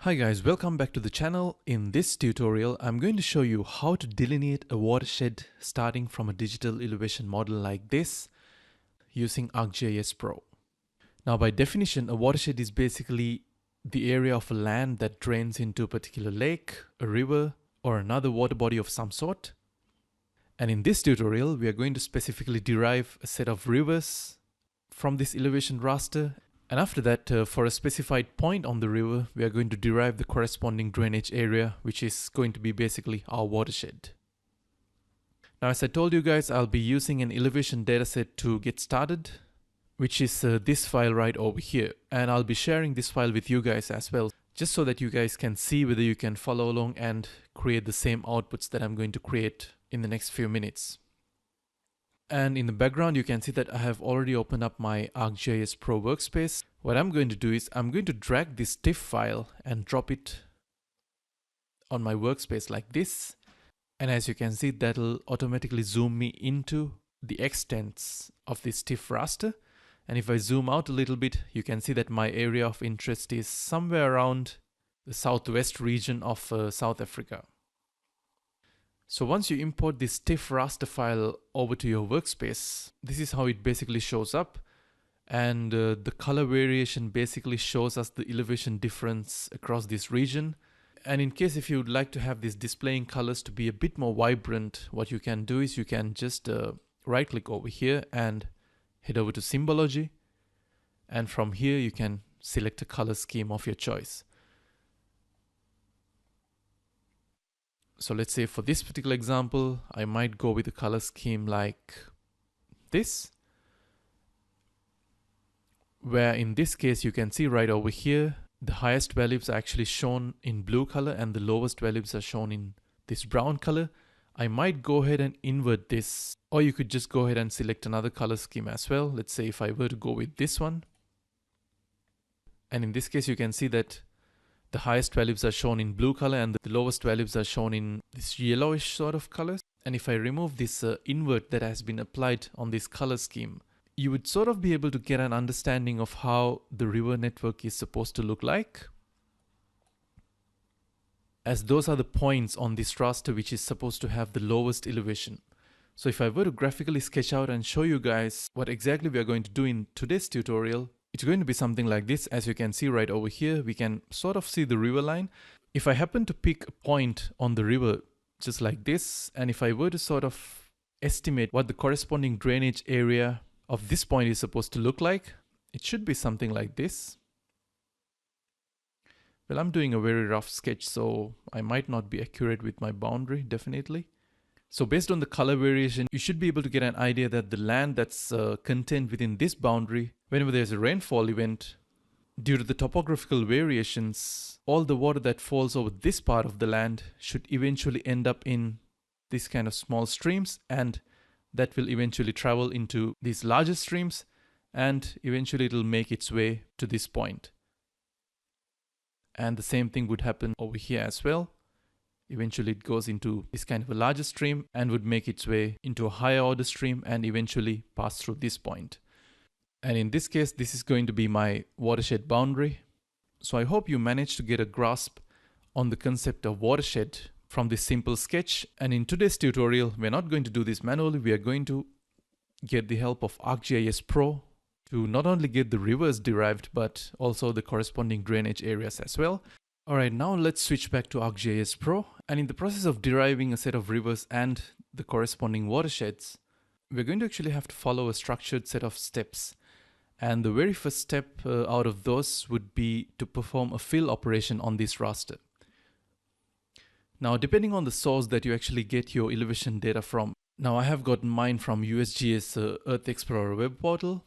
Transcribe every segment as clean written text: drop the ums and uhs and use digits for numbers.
Hi guys, welcome back to the channel. In this tutorial, I'm going to show you how to delineate a watershed starting from a digital elevation model like this using ArcGIS Pro. Now by definition, a watershed is basically the area of land that drains into a particular lake, a river, or another water body of some sort. And in this tutorial, we are going to specifically derive a set of rivers from this elevation raster. And after that, for a specified point on the river, we are going to derive the corresponding drainage area, which is going to be basically our watershed. Now, as I told you guys, I'll be using an elevation dataset to get started, which is this file right over here. And I'll be sharing this file with you guys as well, just so that you guys can see whether you can follow along and create the same outputs that I'm going to create in the next few minutes. And in the background, you can see that I have already opened up my ArcGIS Pro workspace. What I'm going to do is I'm going to drag this TIFF file and drop it on my workspace like this. And as you can see, that'll automatically zoom me into the extents of this TIFF raster. And if I zoom out a little bit, you can see that my area of interest is somewhere around the southwest region of South Africa. So once you import this TIFF raster file over to your workspace, this is how it basically shows up. And the color variation basically shows us the elevation difference across this region. And in case if you would like to have this displaying colors to be a bit more vibrant, what you can do is you can just right click over here and head over to symbology. And from here you can select a color scheme of your choice. So let's say for this particular example, I might go with a color scheme like this, where in this case you can see right over here, the highest values are actually shown in blue color and the lowest values are shown in this brown color. I might go ahead and invert this, or you could just go ahead and select another color scheme as well. Let's say if I were to go with this one, and in this case you can see that the highest values are shown in blue color and the lowest values are shown in this yellowish sort of colors. And if I remove this invert that has been applied on this color scheme, you would sort of be able to get an understanding of how the river network is supposed to look like, as those are the points on this raster which is supposed to have the lowest elevation. So if I were to graphically sketch out and show you guys what exactly we are going to do in today's tutorial, it's going to be something like this. As you can see right over here, we can sort of see the river line. If I happen to pick a point on the river just like this, and if I were to sort of estimate what the corresponding drainage area of this point is supposed to look like, it should be something like this. Well, I'm doing a very rough sketch, so I might not be accurate with my boundary, definitely. So based on the color variation, you should be able to get an idea that the land that's contained within this boundary, whenever there's a rainfall event, due to the topographical variations, all the water that falls over this part of the land should eventually end up in this kind of small streams, and that will eventually travel into these larger streams, and eventually it'll make its way to this point. And the same thing would happen over here as well. Eventually it goes into this kind of a larger stream and would make its way into a higher order stream and eventually pass through this point. And in this case, this is going to be my watershed boundary. So I hope you managed to get a grasp on the concept of watershed from this simple sketch. And in today's tutorial, we're not going to do this manually. We are going to get the help of ArcGIS Pro to not only get the rivers derived, but also the corresponding drainage areas as well. Alright, now let's switch back to ArcGIS Pro. And in the process of deriving a set of rivers and the corresponding watersheds, we're going to actually have to follow a structured set of steps. And the very first step out of those would be to perform a fill operation on this raster. Now, depending on the source that you actually get your elevation data from. Now, I have gotten mine from USGS Earth Explorer web portal.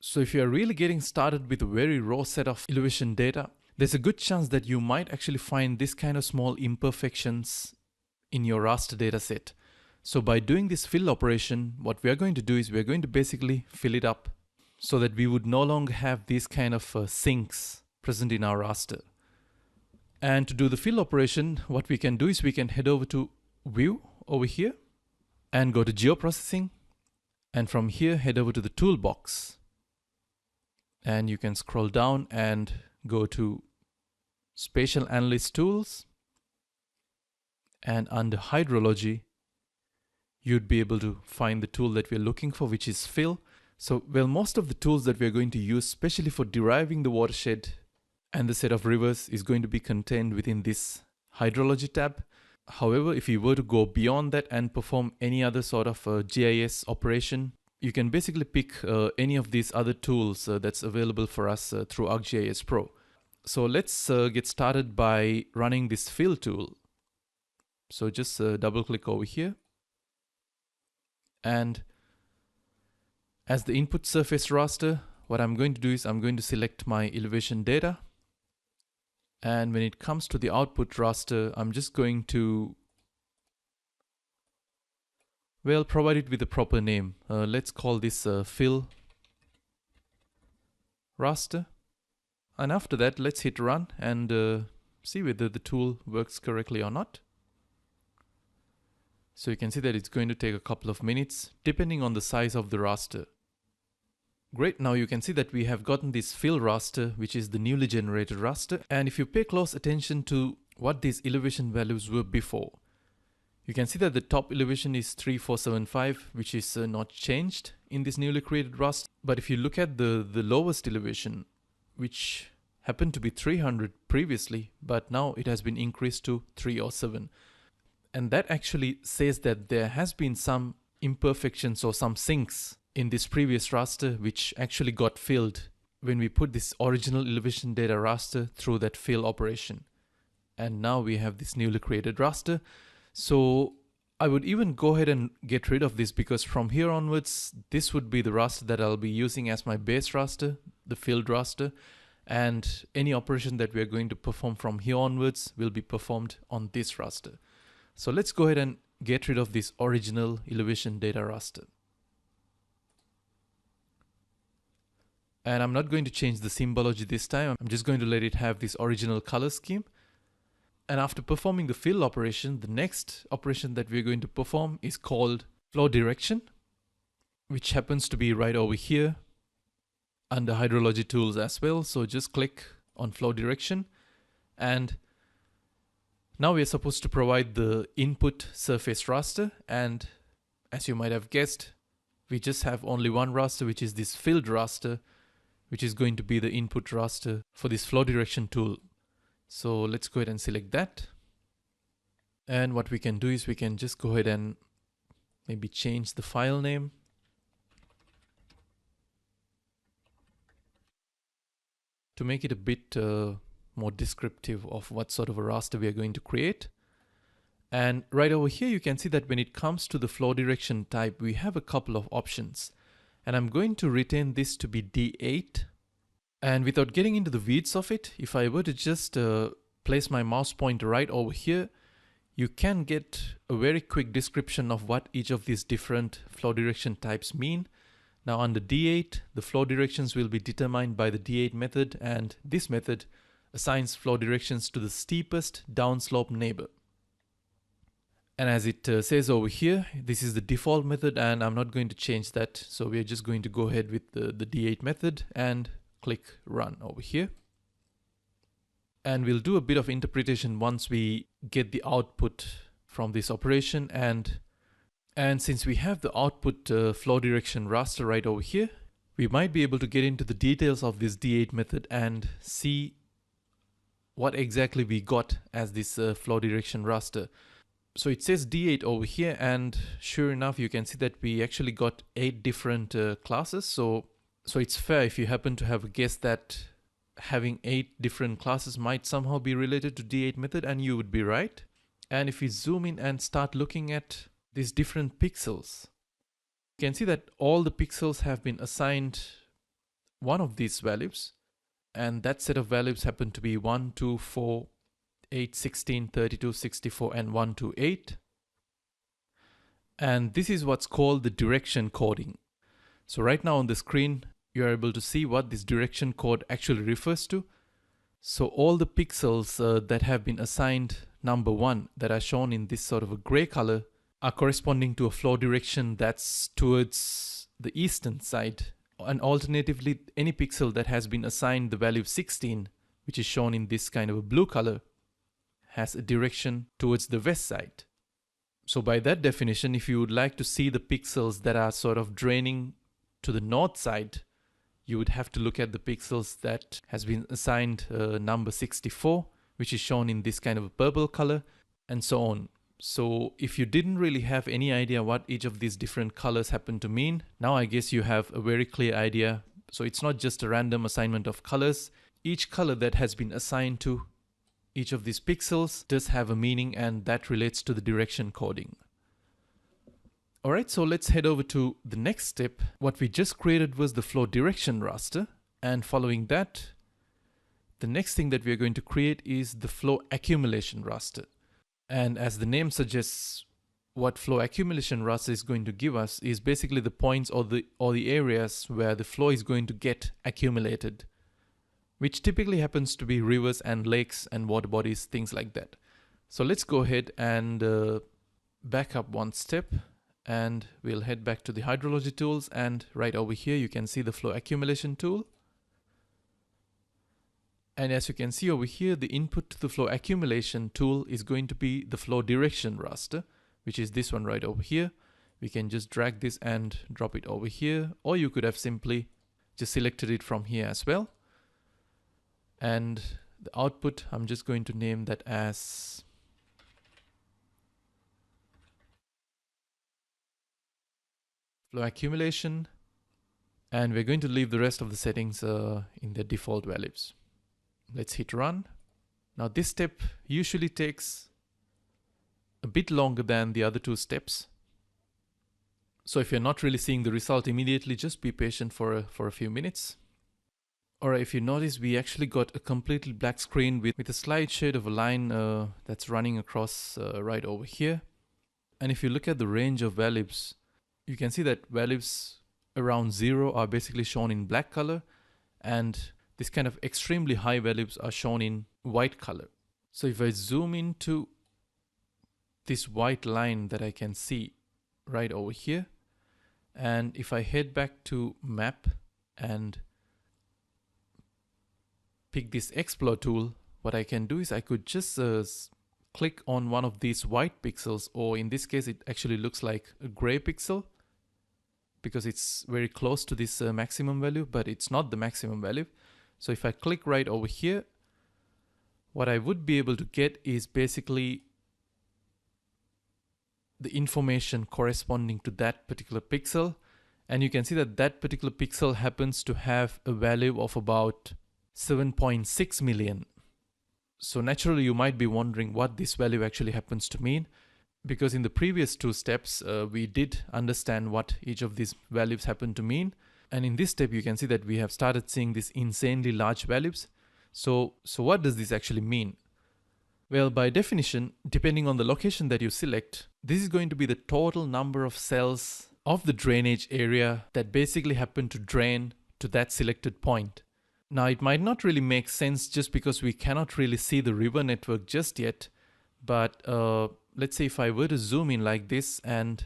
So if you are really getting started with a very raw set of elevation data, there's a good chance that you might actually find this kind of small imperfections in your raster dataset. So by doing this fill operation, what we are going to do is we're going to basically fill it up so that we would no longer have these kind of sinks present in our raster. And to do the fill operation, what we can do is we can head over to View over here and go to Geoprocessing. And from here, head over to the Toolbox. And you can scroll down and go to Spatial Analyst Tools, and under Hydrology, you'd be able to find the tool that we're looking for, which is Fill. So, well, most of the tools that we're going to use, especially for deriving the watershed and the set of rivers, is going to be contained within this Hydrology tab. However, if you were to go beyond that and perform any other sort of GIS operation, you can basically pick any of these other tools that's available for us through ArcGIS Pro. So let's get started by running this Fill tool. So just double click over here. And as the input surface raster, what I'm going to do is I'm going to select my elevation data. And when it comes to the output raster, I'm just going to, well, provide it with a proper name. Let's call this Fill raster. And after that, let's hit run and see whether the tool works correctly or not. So you can see that it's going to take a couple of minutes, depending on the size of the raster. Great, now you can see that we have gotten this Fill raster, which is the newly generated raster. And if you pay close attention to what these elevation values were before, you can see that the top elevation is 3475, which is not changed in this newly created raster. But if you look at the lowest elevation, which happened to be 300 previously, but now it has been increased to 307. And that actually says that there has been some imperfections or some sinks in this previous raster, which actually got filled when we put this original elevation data raster through that fill operation. And now we have this newly created raster. So I would even go ahead and get rid of this, because from here onwards, this would be the raster that I'll be using as my base raster, the filled raster. And any operation that we're going to perform from here onwards will be performed on this raster. So let's go ahead and get rid of this original elevation data raster. And I'm not going to change the symbology this time. I'm just going to let it have this original color scheme. And after performing the fill operation, the next operation that we're going to perform is called flow direction, which happens to be right over here under Hydrology tools as well. So just click on flow direction, and now we are supposed to provide the input surface raster. And as you might have guessed, we just have only one raster, which is this filled raster, which is going to be the input raster for this flow direction tool. So let's go ahead and select that. And what we can do is we can just go ahead and maybe change the file name. To make it a bit more descriptive of what sort of a raster we are going to create. And right over here, you can see that when it comes to the flow direction type, we have a couple of options. And I'm going to retain this to be D8. And without getting into the weeds of it, if I were to just place my mouse pointer right over here, you can get a very quick description of what each of these different flow direction types mean. Now under D8, the flow directions will be determined by the D8 method, and this method assigns flow directions to the steepest downslope neighbor. And as it says over here, this is the default method, and I'm not going to change that. So we're just going to go ahead with the D8 method and click run over here. And we'll do a bit of interpretation once we get the output from this operation. And since we have the output flow direction raster right over here, we might be able to get into the details of this D8 method and see what exactly we got as this flow direction raster. So it says D8 over here, and sure enough, you can see that we actually got 8 different classes. So it's fair if you happen to have guessed that having 8 different classes might somehow be related to D8 method, and you would be right. And if we zoom in and start looking at these different pixels, you can see that all the pixels have been assigned one of these values, and that set of values happen to be 1, 2, 4, 8, 16, 32, 64, and 1 to 8. And this is what's called the direction coding. So right now on the screen, you're able to see what this direction code actually refers to. So all the pixels that have been assigned number 1, that are shown in this sort of a gray color, are corresponding to a flow direction that's towards the eastern side. And alternatively, any pixel that has been assigned the value 16 which is shown in this kind of a blue color, has a direction towards the west side. So by that definition, if you would like to see the pixels that are sort of draining to the north side, you would have to look at the pixels that has been assigned number 64, which is shown in this kind of a purple color, and so on. So if you didn't really have any idea what each of these different colors happen to mean, now I guess you have a very clear idea. So it's not just a random assignment of colors. Each color that has been assigned to each of these pixels does have a meaning, and that relates to the direction coding. Alright, so let's head over to the next step. What we just created was the flow direction raster, and following that, the next thing that we are going to create is the flow accumulation raster. And as the name suggests, what flow accumulation raster is going to give us is basically the points or the areas where the flow is going to get accumulated, which typically happens to be rivers and lakes and water bodies, things like that. So let's go ahead and back up one step, and we'll head back to the hydrology tools, and right over here you can see the flow accumulation tool. And as you can see over here, the input to the flow accumulation tool is going to be the flow direction raster, which is this one right over here. We can just drag this and drop it over here, or you could have simply just selected it from here as well. And the output, I'm just going to name that as flow accumulation, and we're going to leave the rest of the settings in their default values. Let's hit run. Now this step usually takes a bit longer than the other two steps. So if you're not really seeing the result immediately, just be patient for a few minutes. Alright, if you notice, we actually got a completely black screen with a slight shade of a line that's running across right over here. And if you look at the range of values, you can see that values around 0 are basically shown in black color, and this kind of extremely high values are shown in white color. So if I zoom into this white line that I can see right over here, and if I head back to map and pick this explore tool, what I can do is I could just click on one of these white pixels, or in this case it actually looks like a gray pixel because it's very close to this maximum value, but it's not the maximum value. So if I click right over here, what I would be able to get is basically the information corresponding to that particular pixel. And you can see that that particular pixel happens to have a value of about 7.6 million. So naturally you might be wondering what this value actually happens to mean, because in the previous two steps we did understand what each of these values happen to mean. And in this step, you can see that we have started seeing these insanely large values. So what does this actually mean? Well, by definition, depending on the location that you select, this is going to be the total number of cells of the drainage area that basically happen to drain to that selected point. Now, it might not really make sense just because we cannot really see the river network just yet. But let's say if I were to zoom in like this, and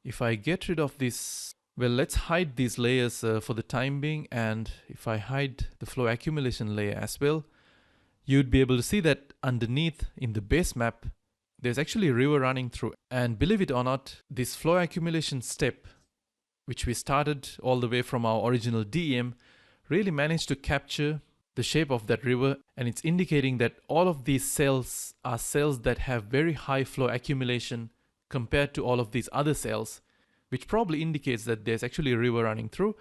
if I get rid of this, well, let's hide these layers for the time being, and if I hide the flow accumulation layer as well, you'd be able to see that underneath in the base map, there's actually a river running through. And believe it or not, this flow accumulation step, which we started all the way from our original DEM, really managed to capture the shape of that river, and it's indicating that all of these cells are cells that have very high flow accumulation compared to all of these other cells, which probably indicates that there's actually a river running through.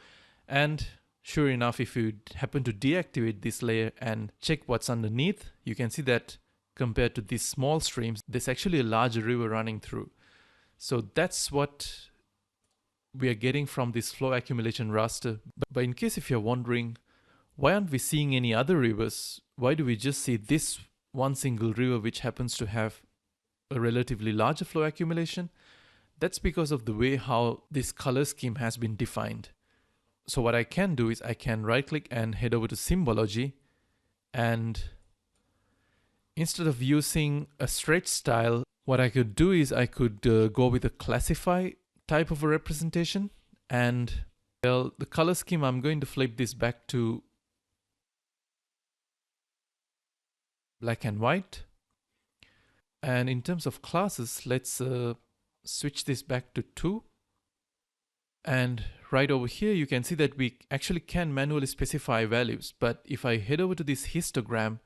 And sure enough, if you happen to deactivate this layer and check what's underneath, you can see that compared to these small streams, there's actually a larger river running through. So that's what we are getting from this flow accumulation raster. But in case if you're wondering, why aren't we seeing any other rivers? Why do we just see this one single river which happens to have a relatively larger flow accumulation? That's because of the way how this color scheme has been defined. So what I can do is I can right click and head over to symbology, and instead of using a stretch style, what I could do is I could go with a classify type of a representation. And well, the color scheme, I'm going to flip this back to black and white. And in terms of classes, let's switch this back to 2. And right over here, you can see that we actually can manually specify values. But if I head over to this histogram,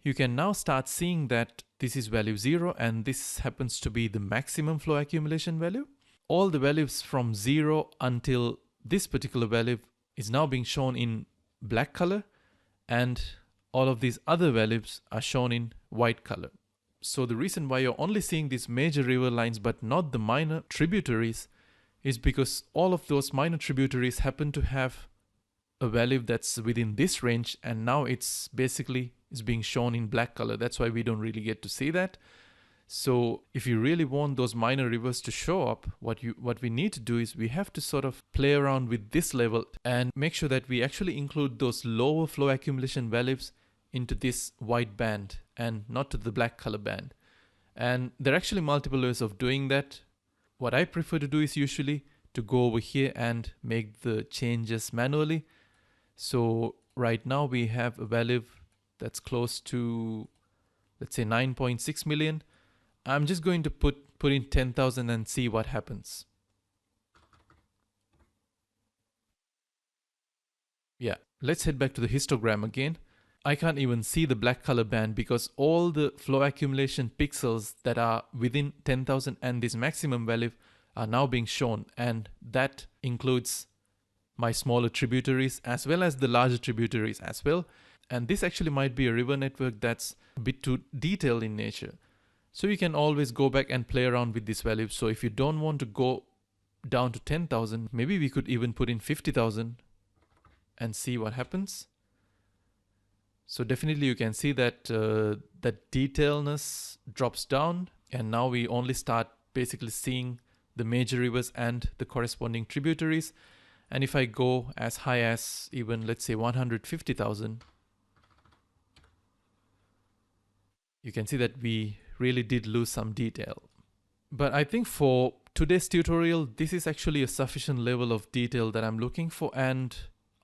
you can now start seeing that this is value 0 and this happens to be the maximum flow accumulation value. All the values from 0 until this particular value is now being shown in black color, and all of these other values are shown in white color. So the reason why you're only seeing these major river lines but not the minor tributaries is because all of those minor tributaries happen to have a value that's within this range, and now it's basically is being shown in black color. That's why we don't really get to see that. So if you really want those minor rivers to show up, what we need to do is we have to sort of play around with this level and make sure that we actually include those lower flow accumulation values into this white band and not to the black color band. And there are actually multiple ways of doing that. What I prefer to do is usually to go over here and make the changes manually. So right now we have a value that's close to, let's say, 9.6 million. I'm just going to put in 10,000 and see what happens. Yeah, let's head back to the histogram again. I can't even see the black color band because all the flow accumulation pixels that are within 10,000 and this maximum value are now being shown, and that includes my smaller tributaries as well as the larger tributaries as well. And this actually might be a river network that's a bit too detailed in nature. So you can always go back and play around with these values. So if you don't want to go down to 10,000, maybe we could even put in 50,000 and see what happens. So definitely you can see that that detailness drops down, and now we only start basically seeing the major rivers and the corresponding tributaries. And if I go as high as even, let's say, 150,000, you can see that we really did lose some detail. But I think for today's tutorial, this is actually a sufficient level of detail that I'm looking for. And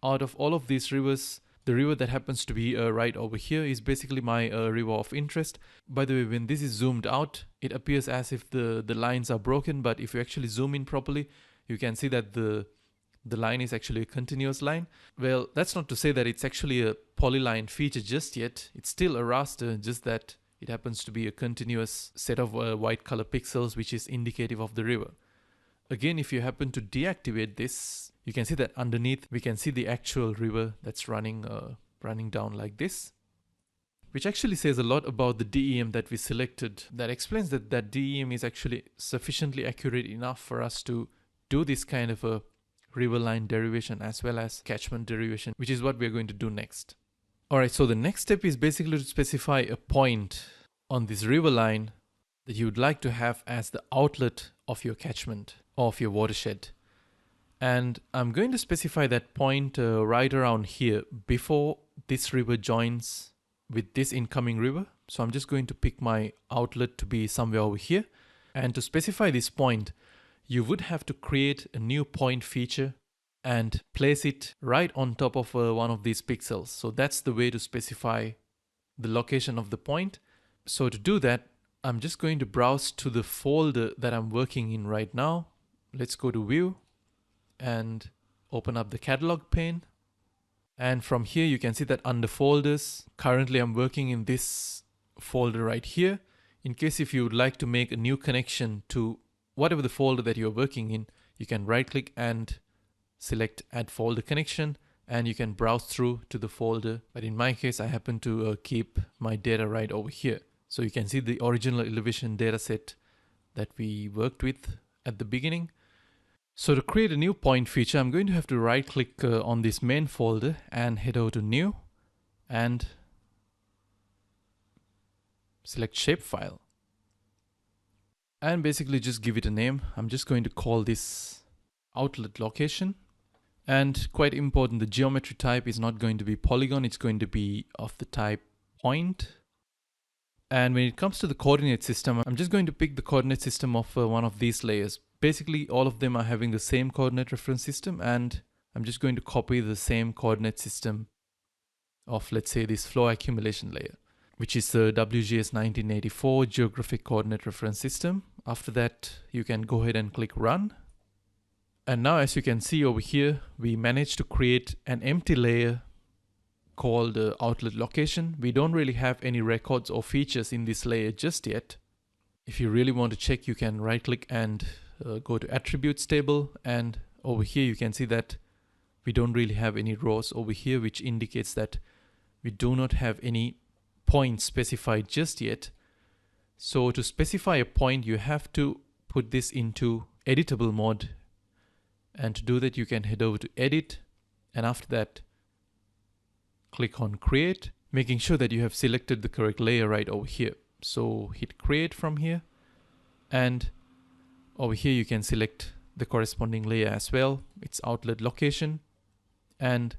out of all of these rivers, the river that happens to be right over here is basically my river of interest. By the way, when this is zoomed out, it appears as if the lines are broken. But if you actually zoom in properly, you can see that the line is actually a continuous line. Well, that's not to say that it's actually a polyline feature just yet. It's still a raster, just that it happens to be a continuous set of white color pixels, which is indicative of the river. Again, if you happen to deactivate this, you can see that underneath we can see the actual river that's running down like this, which actually says a lot about the DEM that we selected. That explains that that DEM is actually sufficiently accurate enough for us to do this kind of a river line derivation as well as catchment derivation, which is what we're going to do next. Alright, so the next step is basically to specify a point on this river line that you would like to have as the outlet of your catchment or of your watershed. And I'm going to specify that point right around here before this river joins with this incoming river. So I'm just going to pick my outlet to be somewhere over here. And to specify this point, you would have to create a new point feature and place it right on top of one of these pixels. So that's the way to specify the location of the point. So to do that, I'm just going to browse to the folder that I'm working in right now. Let's go to View and open up the catalog pane. And from here, you can see that under folders, currently I'm working in this folder right here. In case if you would like to make a new connection to whatever the folder that you're working in, you can right click and select Add Folder Connection, and you can browse through to the folder. But in my case, I happen to keep my data right over here. So you can see the original elevation dataset that we worked with at the beginning. So to create a new point feature, I'm going to have to right click on this main folder and head over to New and select Shapefile. And basically just give it a name. I'm just going to call this outlet location. And quite important, the geometry type is not going to be polygon, it's going to be of the type point. And when it comes to the coordinate system, I'm just going to pick the coordinate system of one of these layers. Basically, all of them are having the same coordinate reference system, and I'm just going to copy the same coordinate system of, let's say, this flow accumulation layer. which is the WGS 1984 Geographic Coordinate Reference System. After that, you can go ahead and click Run. And now, as you can see over here, we managed to create an empty layer called outlet location. We don't really have any records or features in this layer just yet. If you really want to check, you can right click and go to attributes table, and over here you can see that we don't really have any rows over here, which indicates that we do not have any points specified just yet. So to specify a point, you have to put this into editable mode, and to do that you can head over to edit, and after that click on create, making sure that you have selected the correct layer right over here. So hit create from here, and over here you can select the corresponding layer as well, its outlet location. And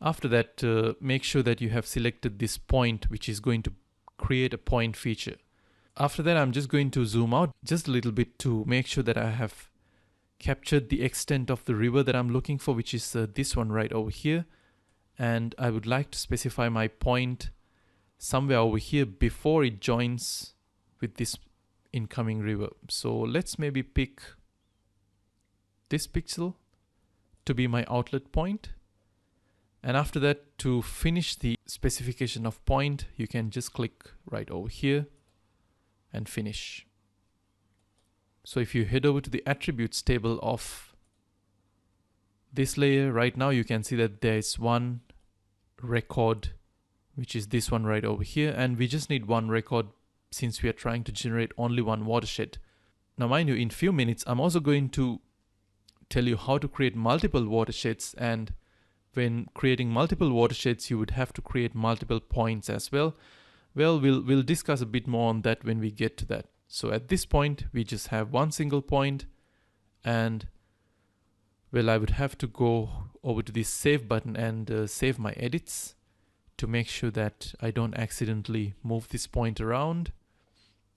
after that, make sure that you have selected this point, which is going to create a point feature. After that, I'm just going to zoom out just a little bit to make sure that I have captured the extent of the river that I'm looking for, which is this one right over here. And I would like to specify my point somewhere over here before it joins with this incoming river. So let's maybe pick this pixel to be my outlet point. And after that, to finish the specification of point, you can just click right over here and finish. So if you head over to the attributes table of this layer, right now you can see that there is one record, which is this one right over here, and we just need one record since we are trying to generate only one watershed. Now mind you, in few minutes I'm also going to tell you how to create multiple watersheds, and when creating multiple watersheds you would have to create multiple points as well. Well, we'll discuss a bit more on that when we get to that. So at this point we just have one single point, and well, I would have to go over to this save button and save my edits to make sure that I don't accidentally move this point around.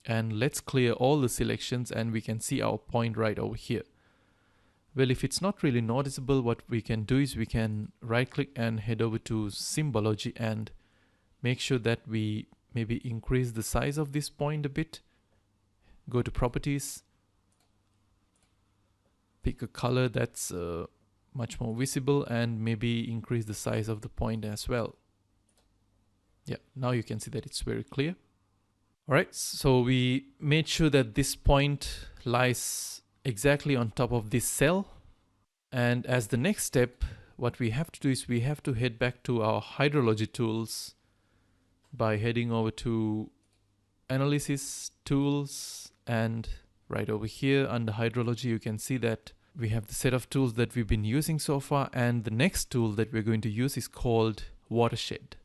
And let's clear all the selections, and we can see our point right over here. Well, if it's not really noticeable, what we can do is we can right click and head over to symbology and make sure that we maybe increase the size of this point a bit. Go to properties, pick a color that's much more visible, and maybe increase the size of the point as well. Yeah, now you can see that it's very clear. All right, so we made sure that this point lies exactly on top of this cell. And as the next step, what we have to do is we have to head back to our hydrology tools by heading over to analysis tools, and right over here under hydrology you can see that we have the set of tools that we've been using so far, and the next tool that we're going to use is called watershed.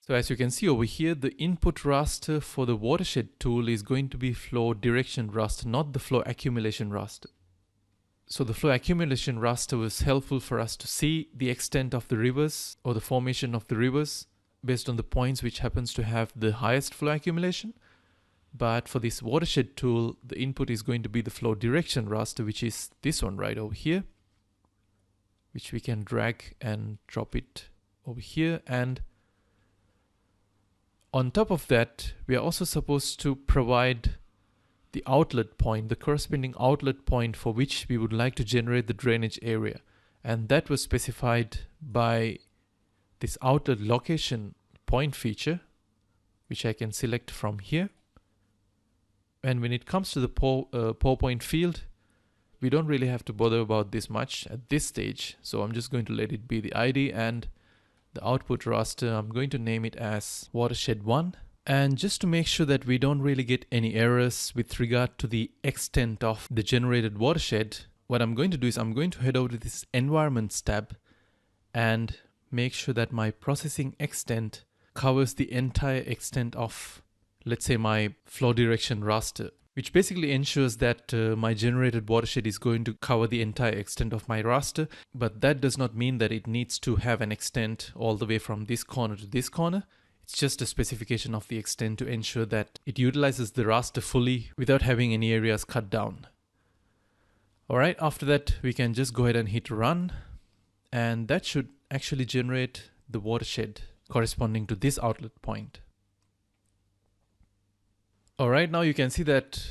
So as you can see over here, the input raster for the watershed tool is going to be flow direction raster, not the flow accumulation raster. So the flow accumulation raster was helpful for us to see the extent of the rivers or the formation of the rivers based on the points which happens to have the highest flow accumulation. But for this watershed tool, the input is going to be the flow direction raster, which is this one right over here, which we can drag and drop it over here. And on top of that, we are also supposed to provide the outlet point, the corresponding outlet point for which we would like to generate the drainage area. And that was specified by this outlet location point feature, which I can select from here. And when it comes to the pour point field, we don't really have to bother about this much at this stage. So I'm just going to let it be the ID, and the output raster, I'm going to name it as watershed 1. And just to make sure that we don't really get any errors with regard to the extent of the generated watershed, what I'm going to do is I'm going to head over to this environments tab and make sure that my processing extent covers the entire extent of, let's say, my flow direction raster, which basically ensures that my generated watershed is going to cover the entire extent of my raster. But that does not mean that it needs to have an extent all the way from this corner to this corner. It's just a specification of the extent to ensure that it utilizes the raster fully without having any areas cut down. Alright, after that we can just go ahead and hit run, and that should actually generate the watershed corresponding to this outlet point. Alright, now you can see that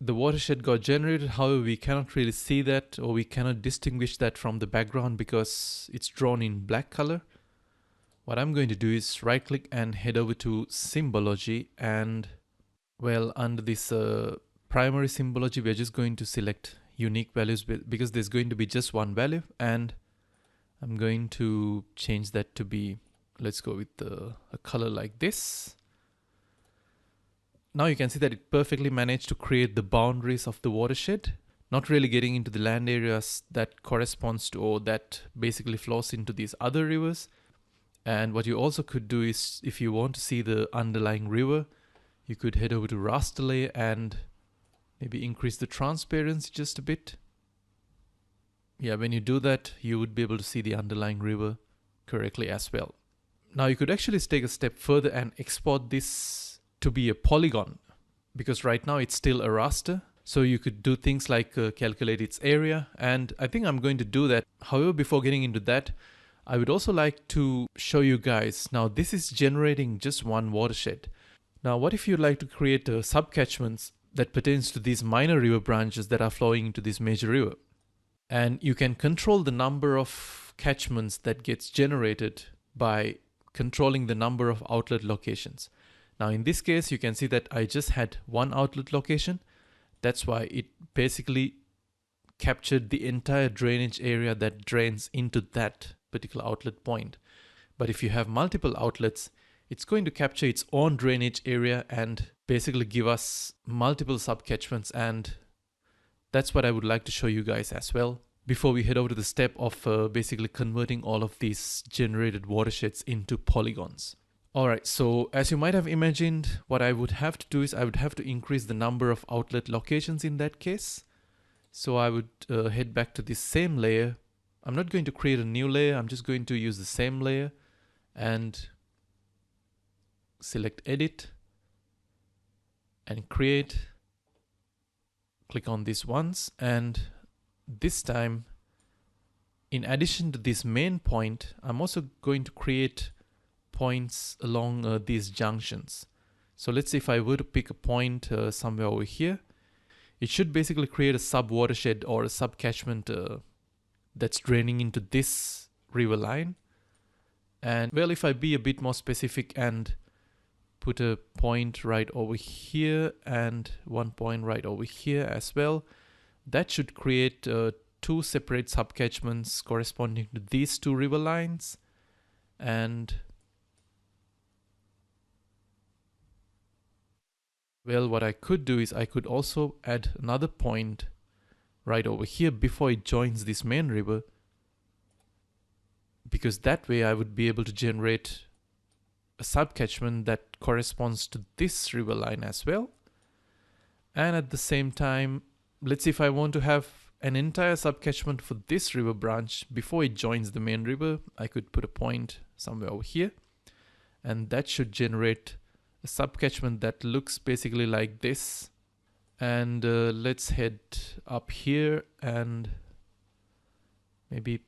the watershed got generated. However, we cannot really see that, or we cannot distinguish that from the background because it's drawn in black color. What I'm going to do is right click and head over to symbology, and well, under this primary symbology, we're just going to select unique values because there's going to be just one value, and I'm going to change that to be, let's go with a color like this. Now you can see that it perfectly managed to create the boundaries of the watershed, not really getting into the land areas that corresponds to, or that basically flows into these other rivers. And what you also could do is, if you want to see the underlying river, you could head over to raster layer and maybe increase the transparency just a bit. Yeah, when you do that, you would be able to see the underlying river correctly as well. Now you could actually take a step further and export this to be a polygon, because right now it's still a raster. So you could do things like calculate its area, and I think I'm going to do that. However, before getting into that, I would also like to show you guys, now this is generating just one watershed. Now what if you'd like to create sub-catchments that pertains to these minor river branches that are flowing into this major river? And you can control the number of catchments that gets generated by controlling the number of outlet locations. Now in this case, you can see that I just had one outlet location. That's why it basically captured the entire drainage area that drains into that particular outlet point. But if you have multiple outlets, it's going to capture its own drainage area and basically give us multiple sub-catchments, and that's what I would like to show you guys as well before we head over to the step of basically converting all of these generated watersheds into polygons. Alright, so as you might have imagined, what I would have to do is I would have to increase the number of outlet locations in that case. So I would head back to this same layer. I'm not going to create a new layer, I'm just going to use the same layer and select edit and create. Click on this once, and this time, in addition to this main point, I'm also going to create points along these junctions. So let's say if I were to pick a point somewhere over here, it should basically create a sub watershed or a sub catchment that's draining into this river line. And well, if I be a bit more specific and put a point right over here and one point right over here as well, that should create two separate sub catchments corresponding to these two river lines. And well, what I could do is I could also add another point right over here before it joins this main river, because that way I would be able to generate a sub-catchment that corresponds to this river line as well. And at the same time, let's see, if I want to have an entire sub-catchment for this river branch before it joins the main river, I could put a point somewhere over here, and that should generate a sub-catchment that looks basically like this. And let's head up here and maybe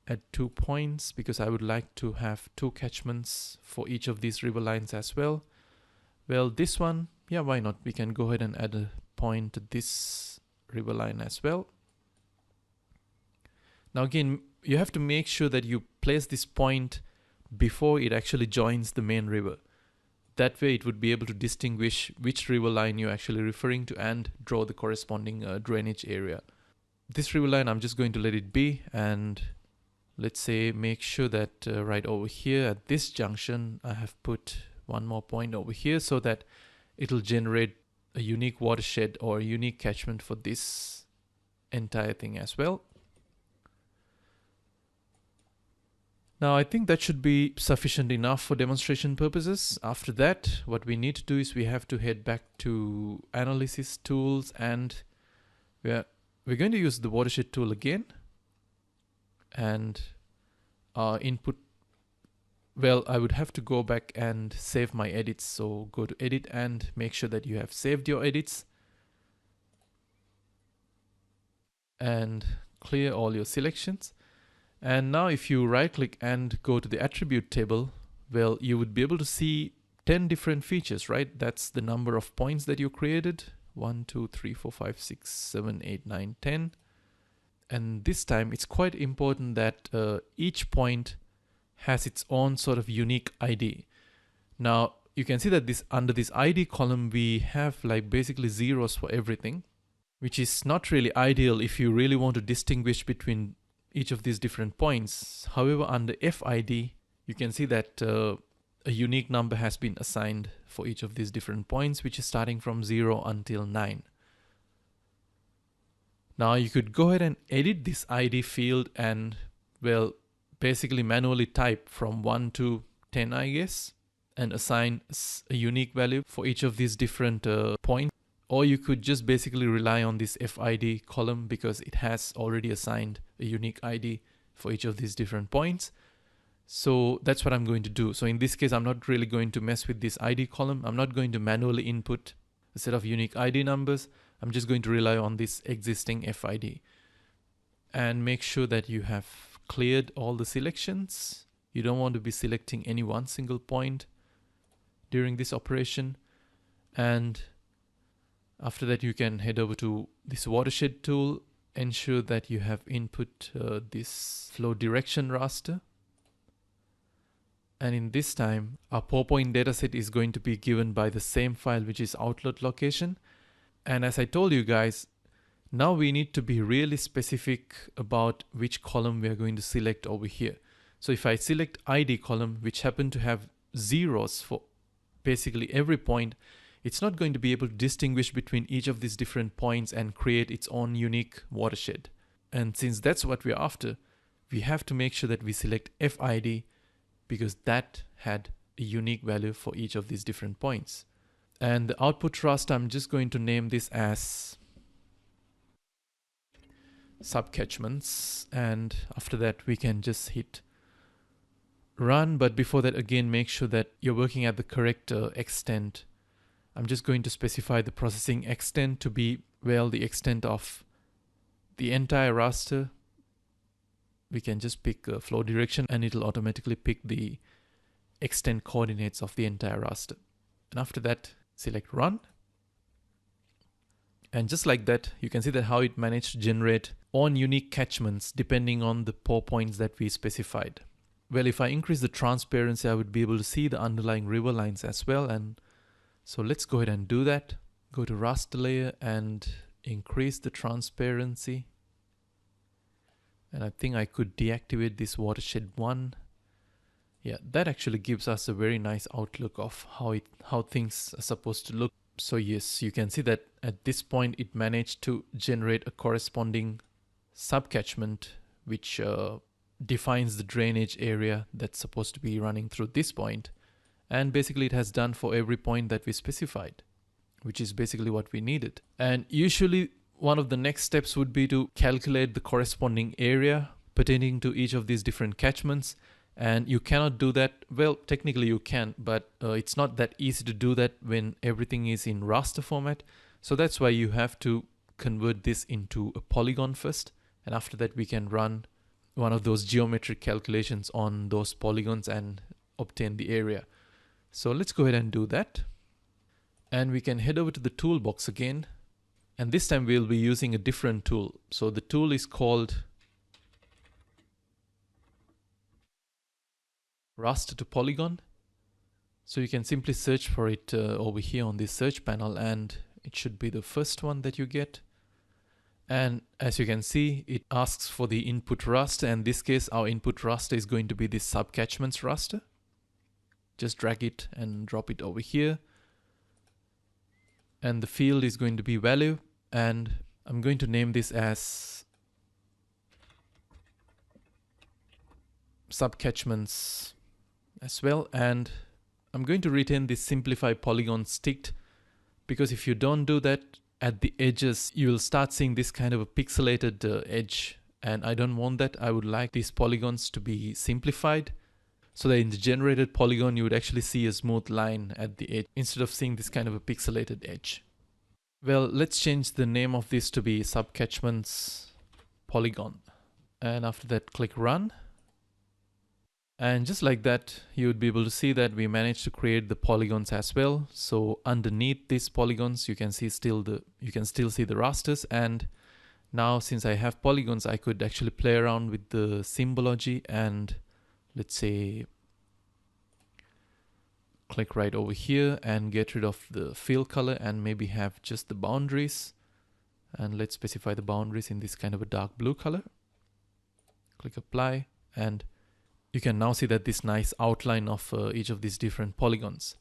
add 2 points, because I would like to have 2 catchments for each of these river lines as well. Well, this one, yeah, why not? We can go ahead and add a point to this river line as well. Now again, you have to make sure that you place this point before it actually joins the main river. That way it would be able to distinguish which river line you're actually referring to and draw the corresponding drainage area. This river line, I'm just going to let it be, and let's say make sure that right over here at this junction, I have put one more point over here so that it'll generate a unique watershed or a unique catchment for this entire thing as well. Now I think that should be sufficient enough for demonstration purposes. After that, what we need to do is we have to head back to analysis tools, and we're going to use the watershed tool again. And our input, well, I would have to go back and save my edits. So go to edit and make sure that you have saved your edits and clear all your selections. And now if you right click and go to the attribute table, well, you would be able to see 10 different features, right? That's the number of points that you created. 1, 2, 3, 4, 5, 6, 7, 8, 9, 10. And this time it's quite important that each point has its own sort of unique ID. Now you can see that this under this ID column we have like basically zeros for everything, which is not really ideal if you really want to distinguish between each of these different points. However, under FID you can see that a unique number has been assigned for each of these different points, which is starting from 0 until 9. Now you could go ahead and edit this ID field and, well, basically manually type from 1 to 10, I guess, and assign a unique value for each of these different points. Or you could just basically rely on this FID column because it has already assigned a unique ID for each of these different points. So that's what I'm going to do. So in this case, I'm not really going to mess with this ID column. I'm not going to manually input a set of unique ID numbers. I'm just going to rely on this existing FID and make sure that you have cleared all the selections. You don't want to be selecting any one single point during this operation. And after that, you can head over to this watershed tool, ensure that you have input this flow direction raster. And in this time, our 4-point dataset is going to be given by the same file, which is outlet location. And as I told you guys, now we need to be really specific about which column we are going to select over here. So if I select ID column, which happen to have zeros for basically every point, it's not going to be able to distinguish between each of these different points and create its own unique watershed. And since that's what we're after, we have to make sure that we select FID because that had a unique value for each of these different points. And the output raster, I'm just going to name this as sub-catchments. And after that, we can just hit run. But before that, again, make sure that you're working at the correct extent. I'm just going to specify the processing extent to be, well, the extent of the entire raster. We can just pick flow direction and it'll automatically pick the extent coordinates of the entire raster. And after that, select run. And just like that, you can see that how it managed to generate own unique catchments depending on the 4 points that we specified. Well, if I increase the transparency, I would be able to see the underlying river lines as well. And so let's go ahead and do that. Go to raster layer and increase the transparency. And I think I could deactivate this watershed 1. Yeah, that actually gives us a very nice outlook of how things are supposed to look. So yes, you can see that at this point it managed to generate a corresponding sub-catchment which defines the drainage area that's supposed to be running through this point. And basically it has done for every point that we specified, which is basically what we needed. And usually one of the next steps would be to calculate the corresponding area pertaining to each of these different catchments. And you cannot do that. Well, technically you can, but it's not that easy to do that when everything is in raster format. So that's why you have to convert this into a polygon first. And after that, we can run one of those geometric calculations on those polygons and obtain the area. So let's go ahead and do that. And we can head over to the toolbox again. And this time we'll be using a different tool. So the tool is called raster to polygon. So you can simply search for it over here on this search panel, and it should be the first one that you get. And as you can see, it asks for the input raster. In this case, our input raster is going to be this sub-catchments raster. Just drag it and drop it over here. And the field is going to be value. And I'm going to name this as sub-catchments as well. And I'm going to retain this simplify polygon sticked, because if you don't do that at the edges, you will start seeing this kind of a pixelated edge. And I don't want that. I would like these polygons to be simplified, so that in the generated polygon, you would actually see a smooth line at the edge instead of seeing this kind of a pixelated edge. Well, let's change the name of this to be sub-catchments polygon. And after that, click run. And just like that, you would be able to see that we managed to create the polygons as well. So underneath these polygons, you can see still see the rasters. And now since I have polygons, I could actually play around with the symbology and let's say click right over here and get rid of the fill color and maybe have just the boundaries. And let's specify the boundaries in this kind of a dark blue color. Click apply, and you can now see that this nice outline of each of these different polygons.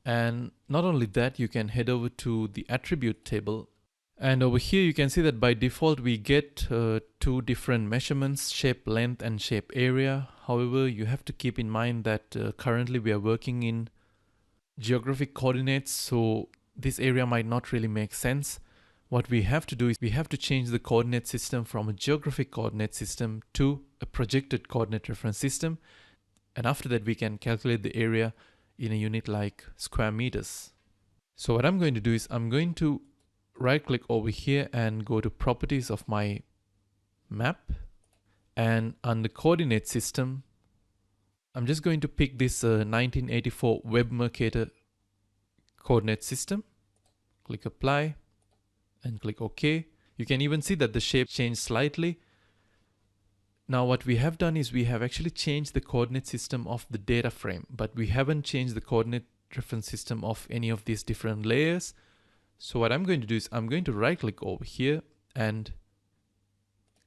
And not only that, you can head over to the attribute table. And over here, you can see that by default, we get two different measurements, shape length and shape area. However, you have to keep in mind that currently we are working in geographic coordinates, so this area might not really make sense. What we have to do is we have to change the coordinate system from a geographic coordinate system to a projected coordinate reference system. And after that, we can calculate the area in a unit like square meters. So what I'm going to do is I'm going to right click over here and go to properties of my map. And under coordinate system, I'm just going to pick this 1984 Web Mercator coordinate system. Click apply and click OK. You can even see that the shape changed slightly. Now what we have done is we have actually changed the coordinate system of the data frame, but we haven't changed the coordinate reference system of any of these different layers. So what I'm going to do is I'm going to right click over here and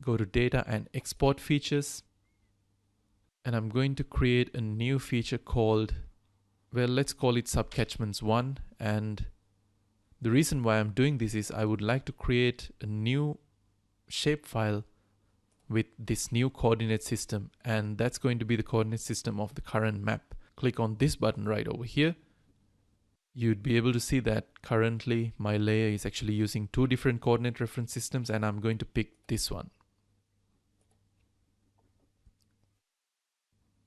go to data and export features. And I'm going to create a new feature called, well, let's call it sub-catchments 1. And the reason why I'm doing this is I would like to create a new shapefile with this new coordinate system, and that's going to be the coordinate system of the current map. Click on this button right over here. You'd be able to see that currently my layer is actually using two different coordinate reference systems, and I'm going to pick this one.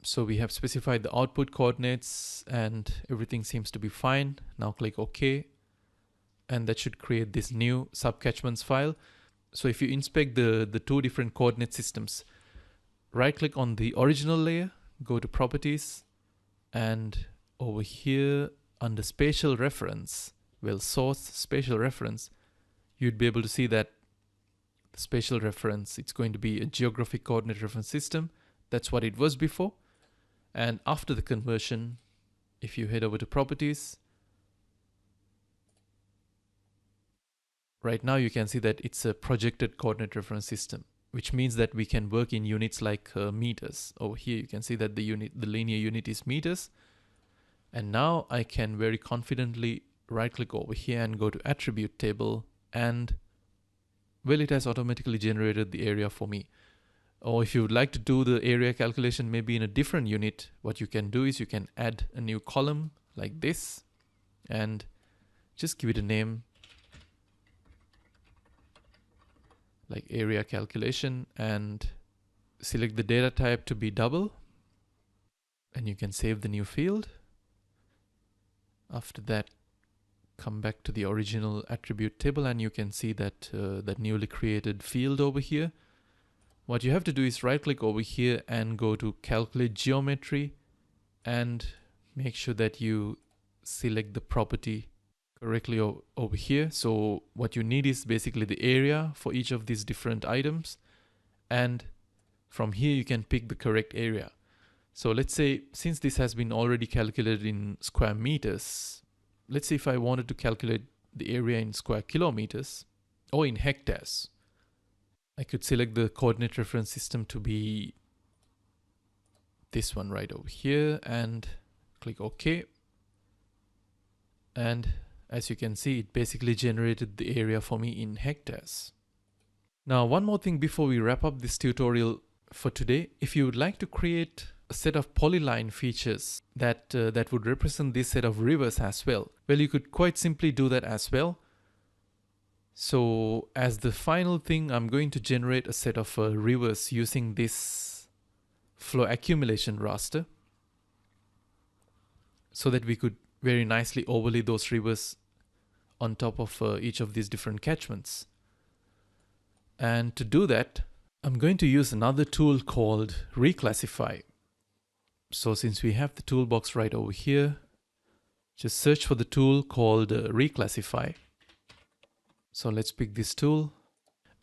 So we have specified the output coordinates and everything seems to be fine. Now click OK. And that should create this new sub-catchments file. So if you inspect the two different coordinate systems, right click on the original layer, go to properties, and over here under spatial reference, well, source spatial reference, you'd be able to see that the spatial reference, it's going to be a geographic coordinate reference system. That's what it was before. And after the conversion, if you head over to properties, right now you can see that it's a projected coordinate reference system, which means that we can work in units like meters. Over here you can see that the linear unit is meters. And now I can very confidently right click over here and go to attribute table, and well, it has automatically generated the area for me. Or if you would like to do the area calculation maybe in a different unit, what you can do is you can add a new column like this and just give it a name like area calculation and select the data type to be double, and you can save the new field. After that, come back to the original attribute table and you can see that that newly created field over here. What you have to do is right click over here and go to calculate geometry and make sure that you select the property correctly over here. So what you need is basically the area for each of these different items, and from here you can pick the correct area. So let's say since this has been already calculated in square meters, let's say if I wanted to calculate the area in square kilometers or in hectares, I could select the coordinate reference system to be this one right over here and click OK. And as you can see, it basically generated the area for me in hectares. Now, one more thing before we wrap up this tutorial for today. If you would like to create a set of polyline features that would represent this set of rivers as well, well, you could quite simply do that as well. So as the final thing, I'm going to generate a set of rivers using this flow accumulation raster so that we could very nicely overlay those rivers on top of each of these different catchments. And to do that, I'm going to use another tool called reclassify. So since we have the toolbox right over here, just search for the tool called Reclassify. So let's pick this tool.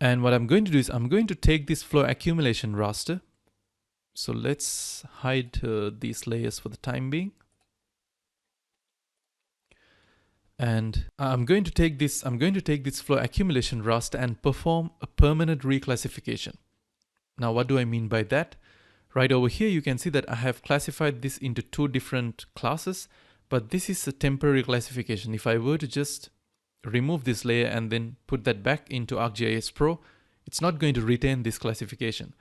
And what I'm going to do is I'm going to take this flow accumulation raster. So let's hide these layers for the time being. And I'm going to take this flow accumulation raster and perform a permanent reclassification. Now, what do I mean by that? Right over here, you can see that I have classified this into two different classes, but this is a temporary classification. If I were to just remove this layer and then put that back into ArcGIS Pro, it's not going to retain this classification.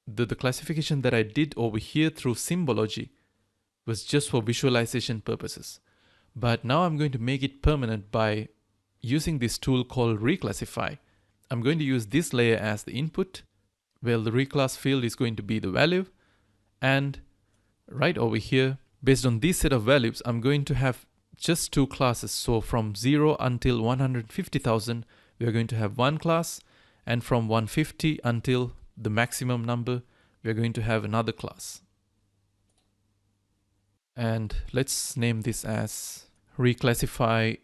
The classification that I did over here through symbology was just for visualization purposes. But now I'm going to make it permanent by using this tool called Reclassify. I'm going to use this layer as the input. Well, the reclass field is going to be the value. And right over here, based on this set of values, I'm going to have just two classes. So from 0 until 150,000, we are going to have one class. And from 150 until the maximum number, we are going to have another class. And let's name this as Reclassify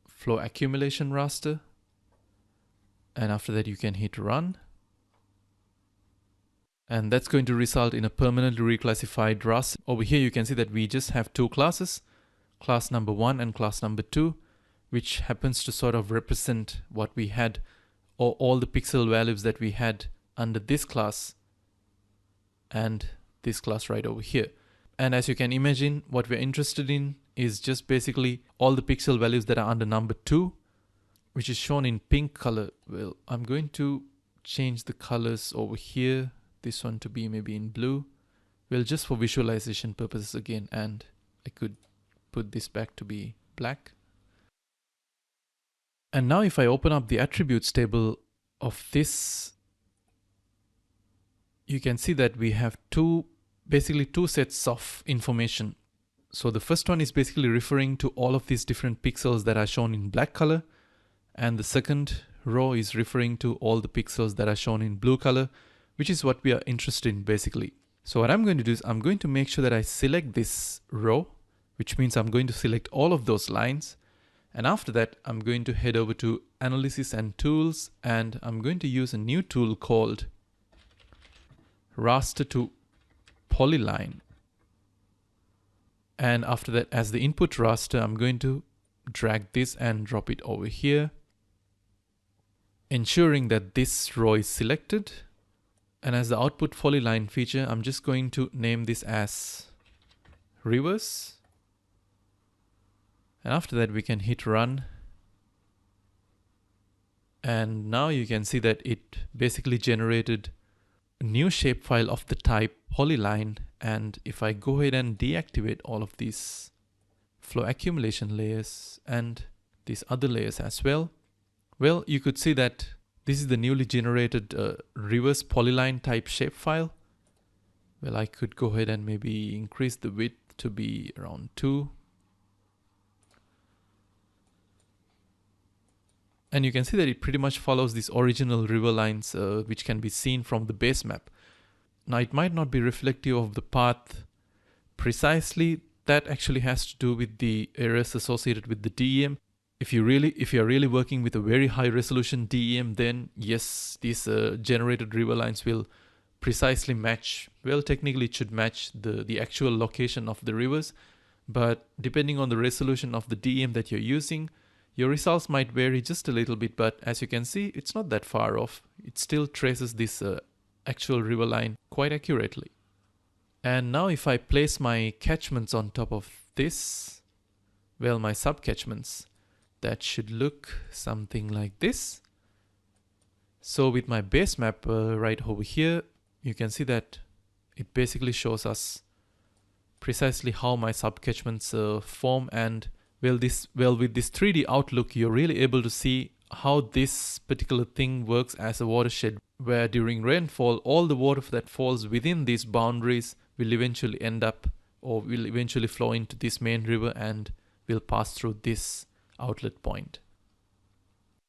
Flow Accumulation Raster. And after that, you can hit run. And that's going to result in a permanently reclassified raster. Over here, you can see that we just have two classes, class number 1 and class number 2, which happens to sort of represent what we had, or all the pixel values that we had under this class and this class right over here. And as you can imagine, what we're interested in is just basically all the pixel values that are under number 2, which is shown in pink color. Well, I'm going to change the colors over here, this one to be maybe in blue. Well, just for visualization purposes again, and I could put this back to be black. And now if I open up the attributes table of this, you can see that we have basically two sets of information. So the first one is basically referring to all of these different pixels that are shown in black color. And the second row is referring to all the pixels that are shown in blue color, which is what we are interested in basically. So what I'm going to do is I'm going to make sure that I select this row, which means I'm going to select all of those lines. And after that, I'm going to head over to Analysis and Tools, and I'm going to use a new tool called Raster to Polyline. And after that, as the input raster, I'm going to drag this and drop it over here, ensuring that this row is selected. And as the output polyline feature, I'm just going to name this as Reverse. And after that, we can hit run. And now you can see that it basically generated a new shapefile of the type polyline. And if I go ahead and deactivate all of these flow accumulation layers and these other layers as well, well, you could see that this is the newly generated reverse polyline type shapefile. Well, I could go ahead and maybe increase the width to be around 2. And you can see that it pretty much follows these original river lines, which can be seen from the base map. Now, it might not be reflective of the path precisely. That actually has to do with the errors associated with the DEM. If you're really working with a very high resolution DEM, then yes, these generated river lines will precisely match. Well, technically it should match the actual location of the rivers, but depending on the resolution of the DEM that you're using, your results might vary just a little bit. But as you can see, it's not that far off. It still traces this actual river line quite accurately. And now if I place my catchments on top of this, well, my sub-catchments, that should look something like this. So with my base map right over here, you can see that it basically shows us precisely how my sub-catchments form. And with this 3D outlook, you're really able to see how this particular thing works as a watershed, where during rainfall, all the water that falls within these boundaries will eventually end up, or will eventually flow into this main river and will pass through this outlet point.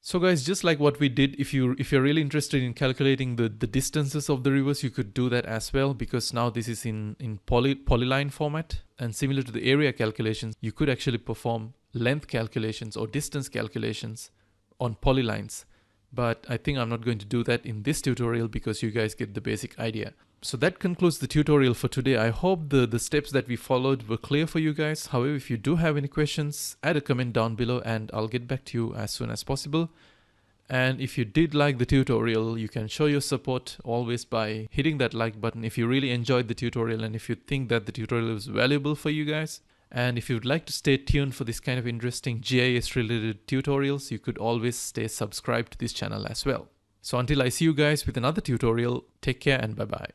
So guys, just like what we did, if you're really interested in calculating the distances of the rivers, you could do that as well, because now this is in polyline format. And similar to the area calculations, you could actually perform length calculations or distance calculations on polylines. But I think I'm not going to do that in this tutorial because you guys get the basic idea. So that concludes the tutorial for today. I hope the steps that we followed were clear for you guys. However, if you do have any questions, add a comment down below and I'll get back to you as soon as possible. And if you did like the tutorial, you can show your support always by hitting that like button if you really enjoyed the tutorial and if you think that the tutorial was valuable for you guys. And if you'd like to stay tuned for this kind of interesting GIS related tutorials, you could always stay subscribed to this channel as well. So until I see you guys with another tutorial, take care and bye bye.